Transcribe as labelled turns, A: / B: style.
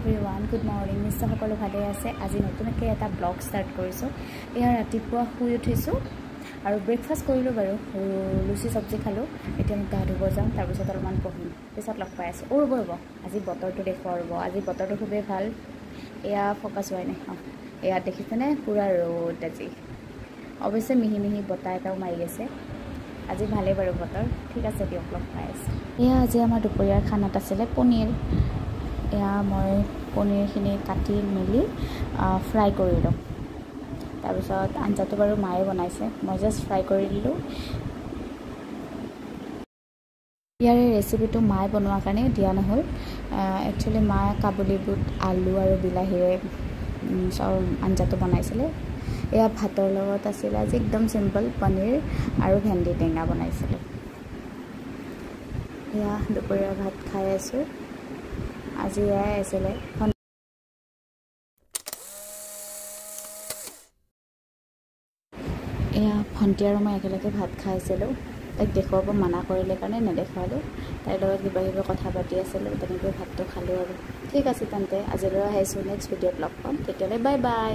A: everyone good morning নিশ্চয় সকলো ভালে আছে আজি নতুনকৈ এটা ব্লগ ষ্টাৰ্ট কৰিছোঁ এয়া ৰাতিপুৱা শুই উঠিছোঁ আৰু ব্ৰেকফাষ্ট কৰিলোঁ বাৰু লুচি চব্জি খালোঁ এতিয়া মই গা ধুব যাম তাৰপিছত অলপমান পঢ়িম পিছত লগ পাই আছোঁ ৰ'ব আজি বতৰটো দেখুৱাব ৰ'ব আজি বতৰটো খুবেই ভাল এয়া ফ'কাছ হোৱাই নাই এয়া দেখিছেনে পূৰা ৰ'দ আজি অৱশ্যে মিহি মিহি বতাহ এটাও মাৰি আছে আজি ভালেই বাৰু বতৰ ঠিক আছে দিয়ক লগ পাই আছোঁ এয়া আজি আমাৰ দুপৰীয়াৰ খানাত আছিলে পনীৰ এয়া মই পনীৰখিনি কাটি মেলি ফ্ৰাই কৰি লওঁ তাৰপিছত আঞ্জাটো বাৰু মায়ে বনাইছে মই জাষ্ট ফ্ৰাই কৰি দিলোঁ ইয়াৰে ৰেচিপিটো মায়ে বনোৱাৰ কাৰণে দিয়া নহ'ল একচুৱেলি মায়ে কাবুলী বুট আলু আৰু বিলাহীৰে আঞ্জাটো বনাইছিলে এয়া ভাতৰ লগত আছিলে আজি একদম চিম্পল পনীৰ আৰু ভেন্দি টেঙা বনাইছিলে এয়া দুপৰীয়া ভাত খাই আছোঁ আজি এয়াই আছিলে এয়া ভণ্টি আৰু মই একেলগে ভাত খাইছিলোঁ তাইক দেখুৱাব মানা কৰিলে কাৰণে নেদেখুৱালোঁ তাইৰ লগত কিবা কথা পাতি আছিলোঁ তেনেকৈ ভাতটো খালোঁ আৰু ঠিক আছে তেন্তে আজিলৈ আহিছোঁ নেক্সট ভিডিঅ'ত লগ পাম তেতিয়ালৈ বাই বাই